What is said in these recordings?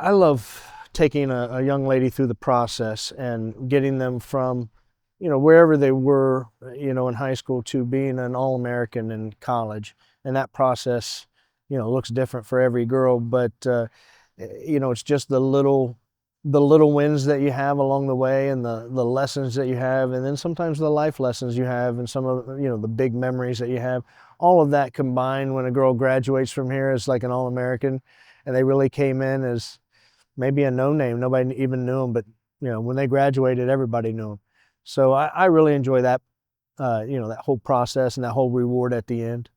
I love taking a young lady through the process and getting them from, wherever they were, in high school to being an All-American in college. And that process, looks different for every girl, but, it's just the little wins that you have along the way and the lessons that you have, and then sometimes the life lessons you have and some of, the big memories that you have. All of that combined when a girl graduates from here as like an All-American, and they really came in as maybe a no-name. Nobody even knew them, but when they graduated, everybody knew them. So I really enjoy that, that whole process and that whole reward at the end.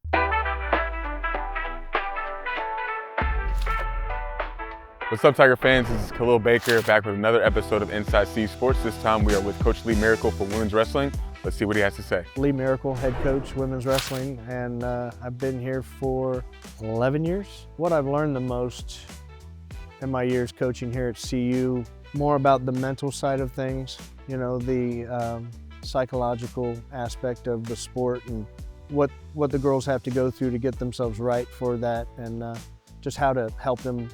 What's up, Tiger fans? This is Khalil Baker back with another episode of Inside C Sports. This time we are with Coach Lee Miracle for women's wrestling. Let's see what he has to say. Lee Miracle, head coach, women's wrestling, and I've been here for 11 years. What I've learned the most in my years coaching here at CU, more about the mental side of things, the psychological aspect of the sport and what the girls have to go through to get themselves right for that, and just how to help them,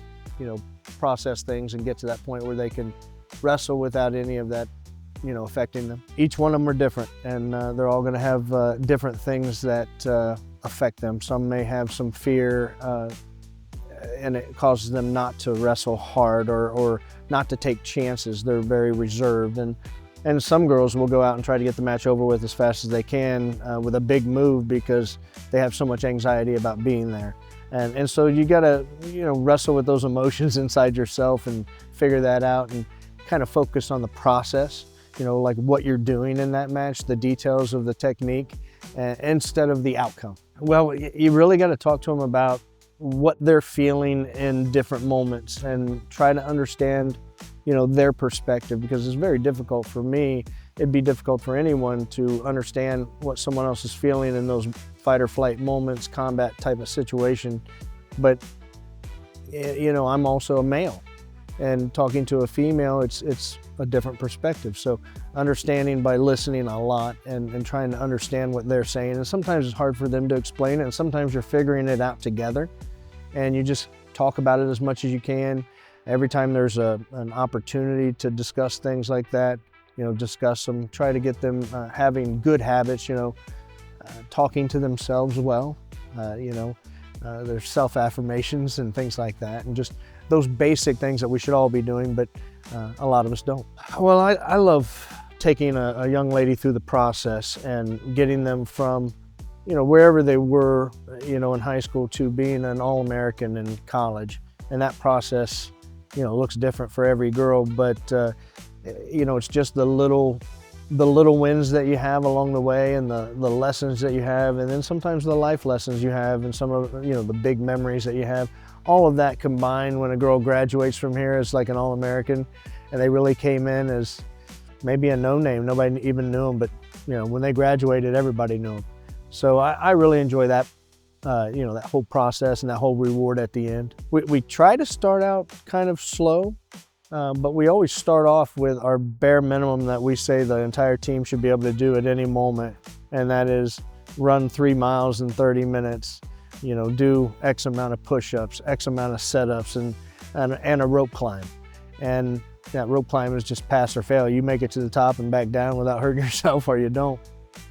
process things and get to that point where they can wrestle without any of that, affecting them. Each one of them are different, and they're all going to have different things that affect them. Some may have some fear, and it causes them not to wrestle hard or not to take chances. They're very reserved, and some girls will go out and try to get the match over with as fast as they can with a big move because they have so much anxiety about being there. And so you gotta, wrestle with those emotions inside yourself and figure that out and kind of focus on the process, like what you're doing in that match, the details of the technique, instead of the outcome. Well, you really gotta talk to them about what they're feeling in different moments and try to understand, their perspective, because it's very difficult for me. It'd be difficult for anyone to understand what someone else is feeling in those fight or flight moments, combat type of situation. But, I'm also a male, and talking to a female, it's a different perspective. So understanding by listening a lot and trying to understand what they're saying. And sometimes it's hard for them to explain it, and sometimes you're figuring it out together, and you just talk about it as much as you can. Every time there's an opportunity to discuss things like that, discuss them, try to get them having good habits, talking to themselves well, their self-affirmations and things like that, and just those basic things that we should all be doing, but a lot of us don't. Well, I love taking a young lady through the process and getting them from, wherever they were, in high school to being an All-American in college. And that process, looks different for every girl, but it's just the little wins that you have along the way and the lessons that you have, and then sometimes the life lessons you have and some of, the big memories that you have. All of that combined when a girl graduates from here as like an All-American, and they really came in as maybe a no-name. Nobody even knew them, but when they graduated, everybody knew them. So I really enjoy that, that whole process and that whole reward at the end. We try to start out kind of slow, but we always start off with our bare minimum that we say the entire team should be able to do at any moment, and that is run 3 miles in 30 minutes, do X amount of push-ups, X amount of setups, and a rope climb. And that rope climb is just pass or fail. You make it to the top and back down without hurting yourself, or you don't.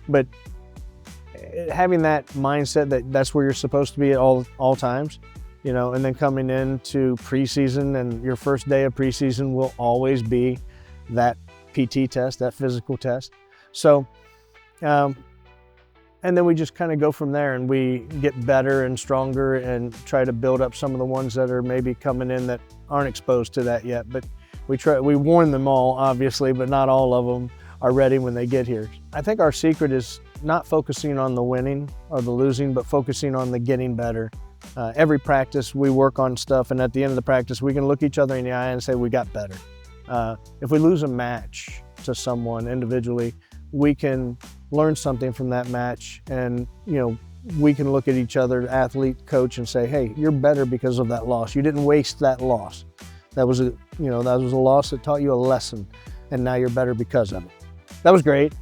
But having that mindset that's where you're supposed to be at all times, and then coming into preseason, and your first day of preseason will always be that PT test, that physical test. So, and then we just kind of go from there, and we get better and stronger and try to build up some of the ones that are maybe coming in that aren't exposed to that yet. But we warn them all, obviously, but not all of them are ready when they get here. I think our secret is not focusing on the winning or the losing, but focusing on the getting better. Every practice we work on stuff, and at the end of the practice we can look each other in the eye and say we got better. If we lose a match to someone individually, we can learn something from that match, and we can look at each other, athlete, coach, and say, hey, you're better because of that loss. You didn't waste that loss. That was a loss that taught you a lesson, and now you're better because of it. That was great.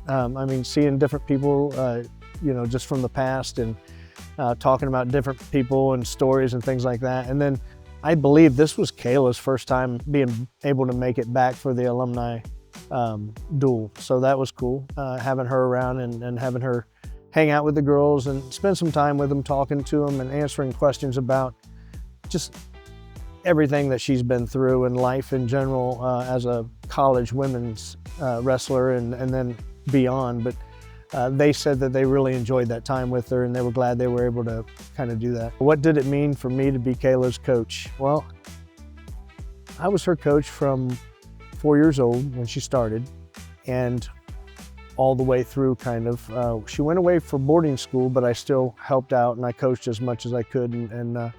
Seeing different people, just from the past, and talking about different people and stories and things like that. And then I believe this was Kayla's first time being able to make it back for the alumni duel. So that was cool, having her around and having her hang out with the girls and spend some time with them, talking to them and answering questions about just everything that she's been through in life in general as a college women's wrestler and then beyond. But they said that they really enjoyed that time with her and they were glad they were able to kind of do that. What did it mean for me to be Kayla's coach? Well, I was her coach from 4 years old when she started and all the way through kind of. She went away for boarding school, but I still helped out and I coached as much as I could. And I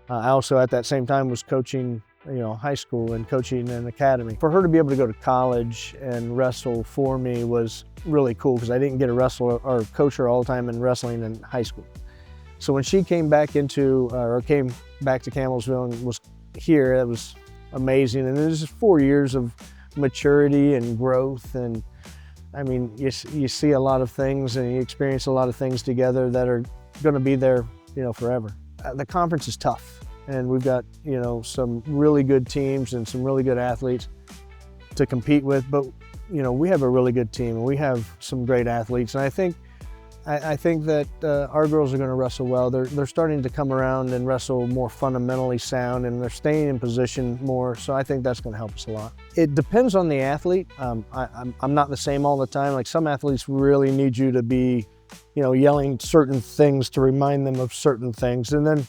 also at that same time was coaching, high school and coaching an academy. For her to be able to go to college and wrestle for me was really cool because I didn't get to wrestle or coach her all the time in wrestling in high school. So when she came back to Campbellsville and was here, it was amazing. And it was just 4 years of maturity and growth. And I mean, you see a lot of things and you experience a lot of things together that are going to be there, forever. The conference is tough and we've got, some really good teams and some really good athletes to compete with, but, we have a really good team and we have some great athletes. And I think that our girls are going to wrestle well. They're starting to come around and wrestle more fundamentally sound and they're staying in position more. So I think that's going to help us a lot. It depends on the athlete. I'm not the same all the time. Like some athletes really need you to be, yelling certain things to remind them of certain things. And then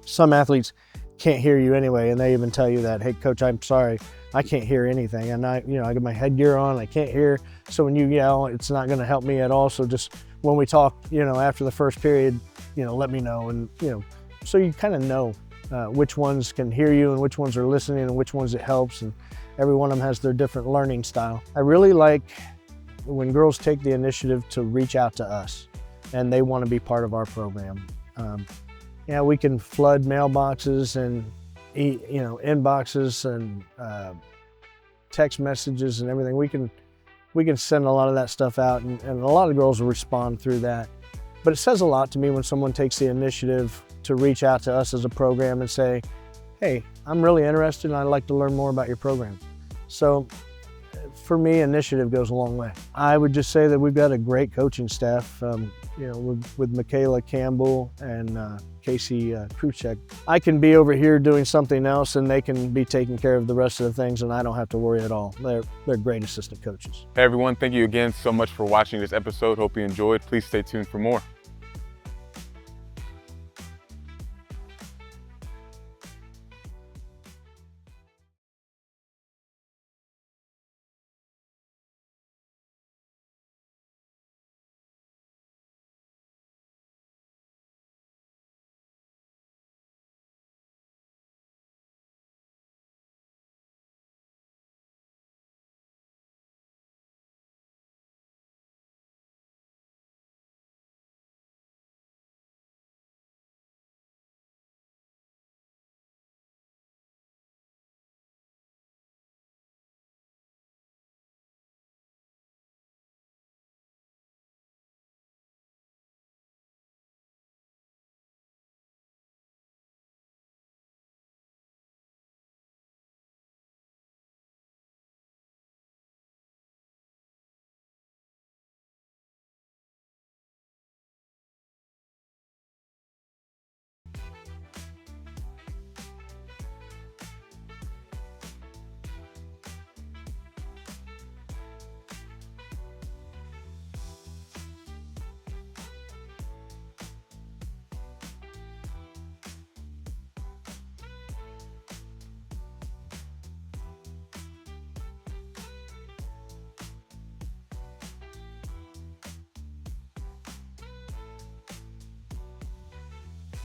some athletes can't hear you anyway. And they even tell you that, hey coach, I'm sorry, I can't hear anything. And I got my headgear on, I can't hear. So when you yell, it's not going to help me at all. So just when we talk, after the first period, let me know. And, so you kind of know which ones can hear you and which ones are listening and which ones it helps. And every one of them has their different learning style. I really like when girls take the initiative to reach out to us and they want to be part of our program. We can flood mailboxes and inboxes and text messages and everything. We can send a lot of that stuff out and a lot of girls will respond through that. But it says a lot to me when someone takes the initiative to reach out to us as a program and say, hey, I'm really interested and I'd like to learn more about your program. So for me, initiative goes a long way. I would just say that we've got a great coaching staff, with Michaela Campbell and Casey Kruchek. I can be over here doing something else and they can be taking care of the rest of the things and I don't have to worry at all. They're great assistant coaches. Hey everyone, thank you again so much for watching this episode. Hope you enjoyed. Please stay tuned for more.